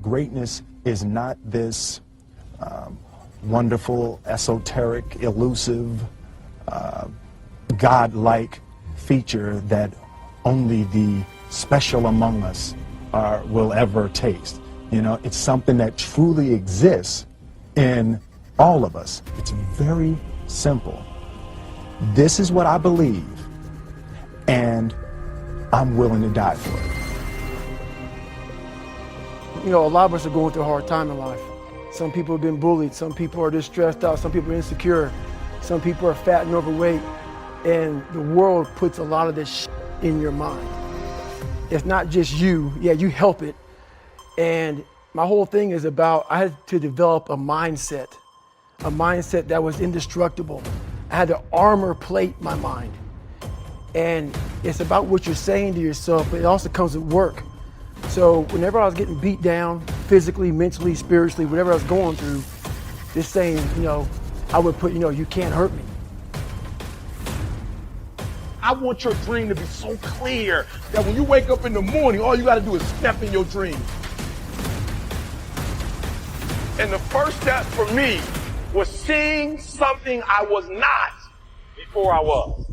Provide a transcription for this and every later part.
greatness is not this wonderful, esoteric, elusive, God-like feature that only the special among us will ever taste. You know, it's something that truly exists in all of us. It's very simple. This is what I believe, and I'm willing to die for it. You know, a lot of us are going through a hard time in life. Some people have been bullied, some people are just stressed out, some people are insecure, some people are fat and overweight, and the world puts a lot of this in your mind. It's not just you, yeah, you help it. And my whole thing is about, I had to develop a mindset that was indestructible. I had to armor plate my mind. And it's about what you're saying to yourself, but it also comes with work. So whenever I was getting beat down, physically, mentally, spiritually, whatever I was going through, just saying, you know, I would put, you know, you can't hurt me. I want your dream to be so clear that when you wake up in the morning, all you gotta do is step in your dream. And the first step for me was seeing something I was not before I was.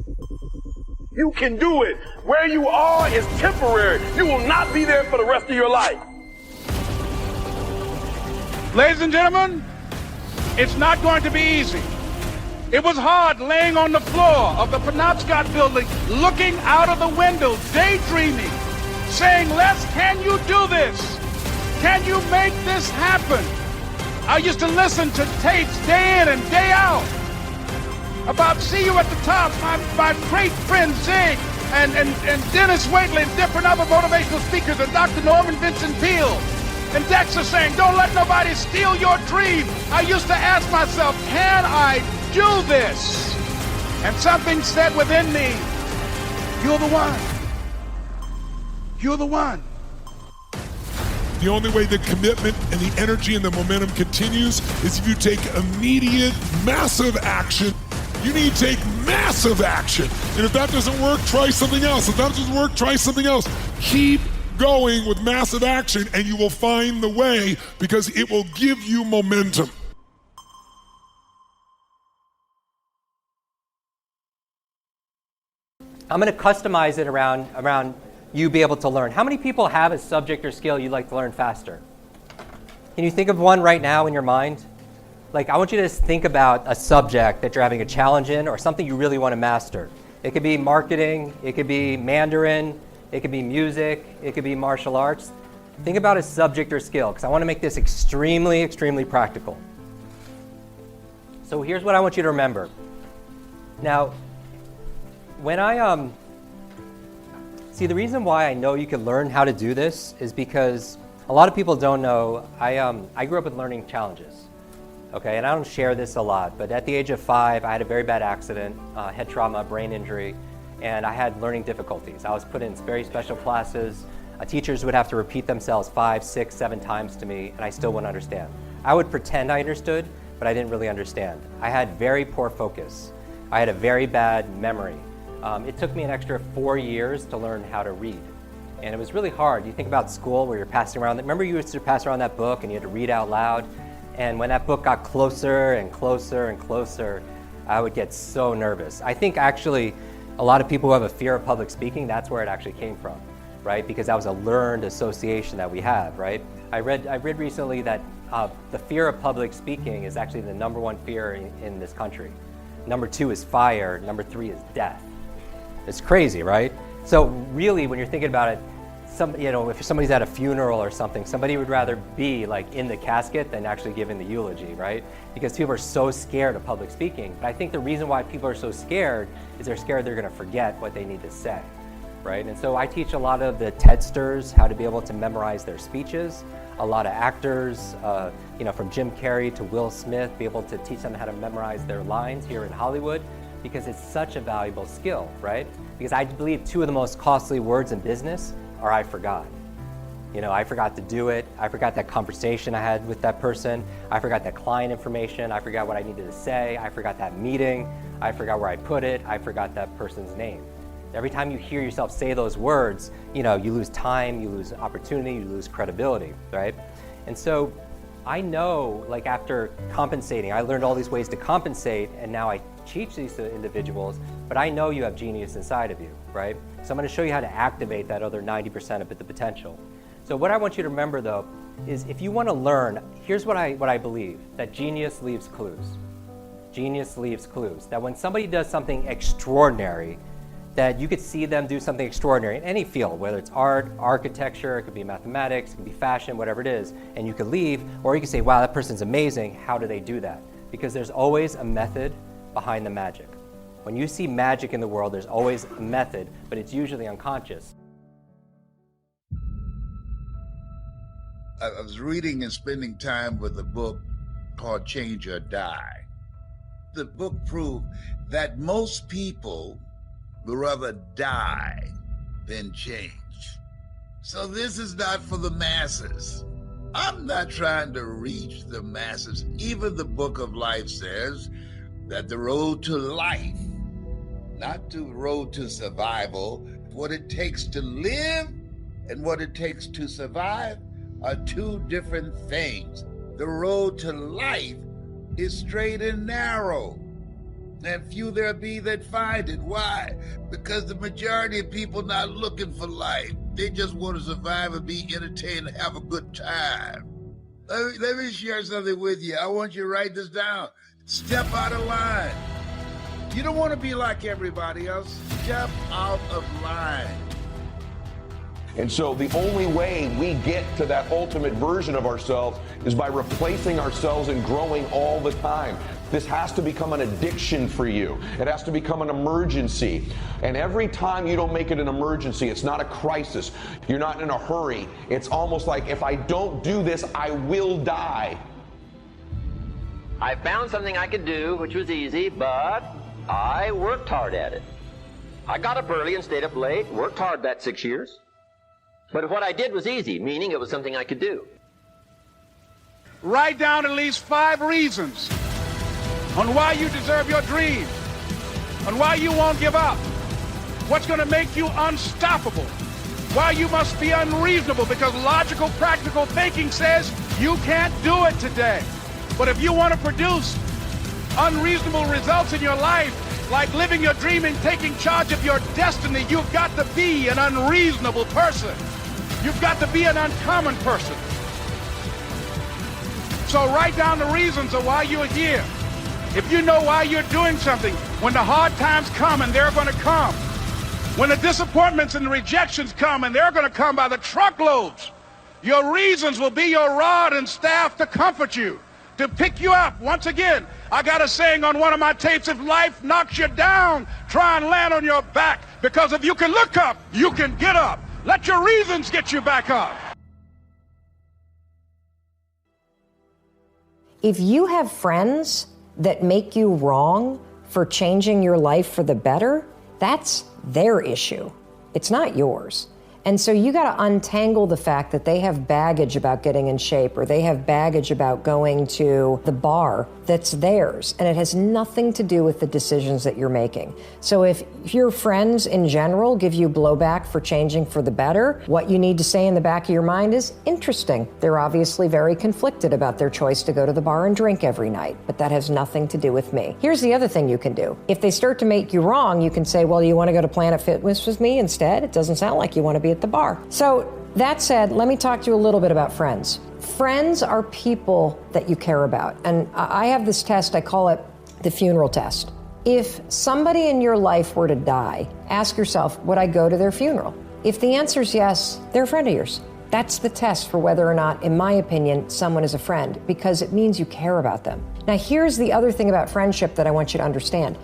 You can do it. Where you are is temporary. You will not be there for the rest of your life. Ladies and gentlemen, it's not going to be easy. It was hard laying on the floor of the Penobscot building, looking out of the window, daydreaming, saying, Les, can you do this? Can you make this happen? I used to listen to tapes day in and day out about See You at the Top, my great friend Zig and Dennis Waitley and different other motivational speakers and Dr. Norman Vincent Peale and Dexter saying, don't let nobody steal your dream. I used to ask myself, can I do this? And something said within me, you're the one. You're the one. The only way the commitment and the energy and the momentum continues is if you take immediate, massive action. You need to take massive action. And if that doesn't work, try something else. If that doesn't work, try something else. Keep going with massive action and you will find the way because it will give you momentum. I'm going to customize it around you be able to learn. How many people have a subject or skill you'd like to learn faster? Can you think of one right now in your mind? Like, I want you to just think about a subject that you're having a challenge in or something you really want to master. It could be marketing, it could be Mandarin, it could be music, it could be martial arts. Think about a subject or skill, because I want to make this extremely, extremely practical. So here's what I want you to remember. Now, when see, the reason why I know you can learn how to do this is because a lot of people don't know, I grew up with learning challenges. Okay, and I don't share this a lot, but at the age of 5, I had a very bad accident, head trauma, brain injury, and I had learning difficulties. I was put in very special classes. Teachers would have to repeat themselves 5, 6, 7 times to me, and I still wouldn't understand. I would pretend I understood, but I didn't really understand. I had very poor focus. I had a very bad memory. It took me an extra 4 years to learn how to read. And it was really hard. You think about school where you're passing around, remember you used to pass around that book and you had to read out loud? And when that book got closer and closer and closer, I would get so nervous. I think actually a lot of people who have a fear of public speaking, that's where it actually came from, right? Because that was a learned association that we have, right? I read recently that the fear of public speaking is actually the #1 fear in this country. Number 2 is fire, number 3 is death. It's crazy, right? So really, when you're thinking about it, if somebody's at a funeral or something, somebody would rather be like in the casket than actually giving the eulogy, right? Because people are so scared of public speaking. But I think the reason why people are so scared is they're scared they're gonna forget what they need to say, right? And so I teach a lot of the TEDsters how to be able to memorize their speeches. A lot of actors, from Jim Carrey to Will Smith, be able to teach them how to memorize their lines here in Hollywood, because it's such a valuable skill, right? Because I believe 2 of the most costly words in business are I forgot. I forgot to do it. I forgot that conversation I had with that person. I forgot that client information. I forgot what I needed to say. I forgot that meeting. I forgot where I put it. I forgot that person's name. Every time you hear yourself say those words, you lose time, you lose opportunity, you lose credibility, right? And so I know, like after compensating, I learned all these ways to compensate, and now I teach these to individuals, but I know you have genius inside of you, right? So I'm going to show you how to activate that other 90% of the potential. So what I want you to remember though, is if you want to learn, here's what I believe, that genius leaves clues. Genius leaves clues. That when somebody does something extraordinary, that you could see them do something extraordinary in any field, whether it's art, architecture, it could be mathematics, it could be fashion, whatever it is, and you could leave, or you could say, wow, that person's amazing, how do they do that? Because there's always a method behind the magic. When you see magic in the world, there's always a method, but it's usually unconscious. I was reading and spending time with a book called Change or Die. The book proved that most people would rather die than change. So this is not for the masses. I'm not trying to reach the masses. Even the Book of Life says that the road to life, not the road to survival, what it takes to live and what it takes to survive are two different things. The road to life is straight and narrow, and few there be that find it. Why? Because the majority of people not looking for life. They just want to survive and be entertained and have a good time. Let me share something with you. I want you to write this down. Step out of line. You don't want to be like everybody else. Step out of line. And so the only way we get to that ultimate version of ourselves is by replacing ourselves and growing all the time. This has to become an addiction for you. It has to become an emergency. And every time you don't make it an emergency, it's not a crisis. You're not in a hurry. It's almost like, if I don't do this, I will die. I found something I could do, which was easy, but I worked hard at it. I got up early and stayed up late, worked hard that 6 years. But what I did was easy, meaning it was something I could do. Write down at least 5 reasons on why you deserve your dream, on why you won't give up, what's going to make you unstoppable, why you must be unreasonable, because logical, practical thinking says you can't do it today. But if you want to produce unreasonable results in your life, like living your dream and taking charge of your destiny, you've got to be an unreasonable person. You've got to be an uncommon person. So write down the reasons of why you're here. If you know why you're doing something, when the hard times come, and they're going to come, when the disappointments and the rejections come, and they're going to come by the truckloads, your reasons will be your rod and staff to comfort you, to pick you up. Once again, I got a saying on one of my tapes: if life knocks you down, try and land on your back, because if you can look up, you can get up. Let your reasons get you back up. If you have friends that make you wrong for changing your life for the better, that's their issue. It's not yours. And so you got to untangle the fact that they have baggage about getting in shape, or they have baggage about going to the bar that's theirs, and it has nothing to do with the decisions that you're making. So if your friends in general give you blowback for changing for the better, what you need to say in the back of your mind is, interesting. They're obviously very conflicted about their choice to go to the bar and drink every night, but that has nothing to do with me. Here's the other thing you can do. If they start to make you wrong, you can say, well, you want to go to Planet Fitness with me instead? It doesn't sound like you want to be at the bar. So that said, let me talk to you a little bit about friends. Friends are people that you care about. And I have this test, I call it the funeral test. If somebody in your life were to die, ask yourself, would I go to their funeral? If the answer is yes, they're a friend of yours. That's the test for whether or not, in my opinion, someone is a friend, because it means you care about them. Now, here's the other thing about friendship that I want you to understand.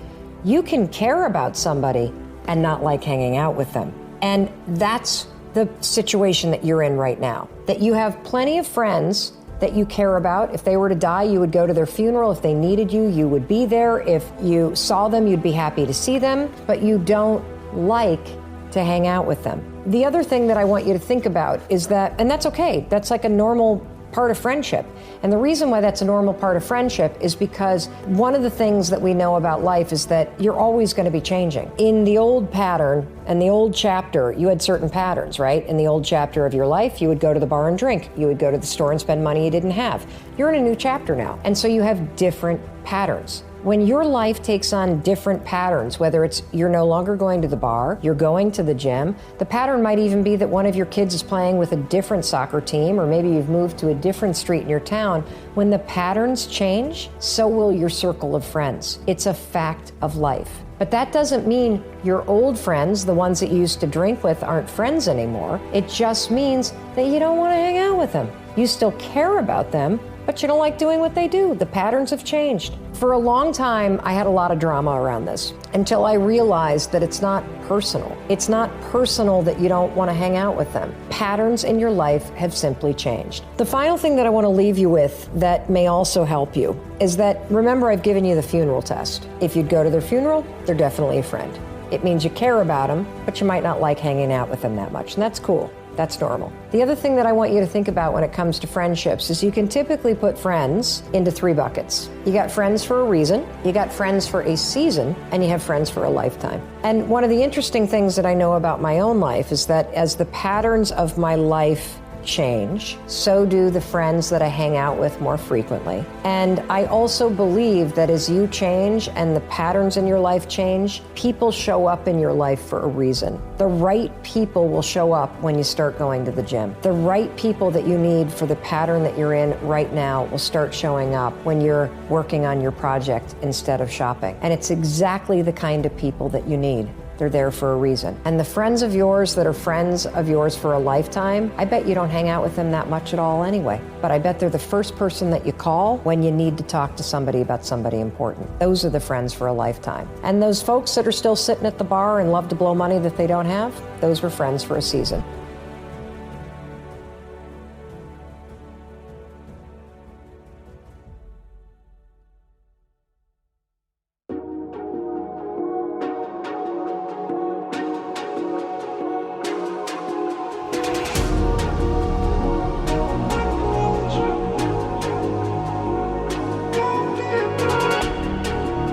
You can care about somebody and not like hanging out with them. And that's the situation that you're in right now. That you have plenty of friends that you care about. If they were to die, you would go to their funeral. If they needed you, you would be there. If you saw them, you'd be happy to see them, but you don't like to hang out with them. The other thing that I want you to think about is that, and that's okay, that's like a normal part of friendship. And the reason why that's a normal part of friendship is because one of the things that we know about life is that you're always going to be changing. In the old pattern and the old chapter, you had certain patterns, right? In the old chapter of your life, you would go to the bar and drink. You would go to the store and spend money you didn't have. You're in a new chapter now. And so you have different patterns. When your life takes on different patterns, whether it's you're no longer going to the bar, you're going to the gym, the pattern might even be that one of your kids is playing with a different soccer team, or maybe you've moved to a different street in your town. When the patterns change, so will your circle of friends. It's a fact of life. But that doesn't mean your old friends, the ones that you used to drink with, aren't friends anymore. It just means that you don't want to hang out with them. You still care about them, but you don't like doing what they do. The patterns have changed. For a long time, I had a lot of drama around this until I realized that it's not personal. It's not personal that you don't want to hang out with them. Patterns in your life have simply changed. The final thing that I want to leave you with that may also help you is that, remember, I've given you the funeral test. If you'd go to their funeral, they're definitely a friend. It means you care about them, but you might not like hanging out with them that much, and that's cool. That's normal. The other thing that I want you to think about when it comes to friendships is you can typically put friends into 3 buckets. You got friends for a reason, you got friends for a season, and you have friends for a lifetime. And one of the interesting things that I know about my own life is that as the patterns of my life change, so do the friends that I hang out with more frequently. And I also believe that as you change and the patterns in your life change, people show up in your life for a reason. The right people will show up when you start going to the gym. The right people that you need for the pattern that you're in right now will start showing up when you're working on your project instead of shopping. And it's exactly the kind of people that you need. They're there for a reason. And the friends of yours that are friends of yours for a lifetime, I bet you don't hang out with them that much at all anyway. But I bet they're the first person that you call when you need to talk to somebody about somebody important. Those are the friends for a lifetime. And those folks that are still sitting at the bar and love to blow money that they don't have, those were friends for a season.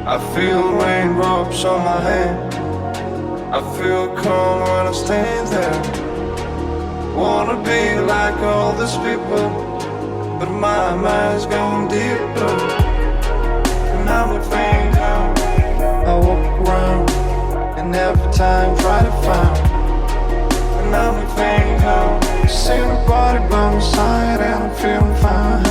I feel raindrops on my hand. I feel calm when I stand there. Wanna be like all these people, but my mind's going deeper. And I'm a faint out. I walk around and every time try to find. And I'm a faint out. See nobody by my side and I'm feeling fine.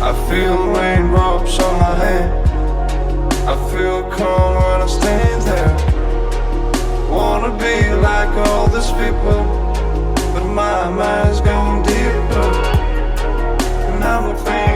I feel raindrops on my hand. I feel calm when I stand there. Wanna be like all these people, but my mind's going deeper. And I'm a fan.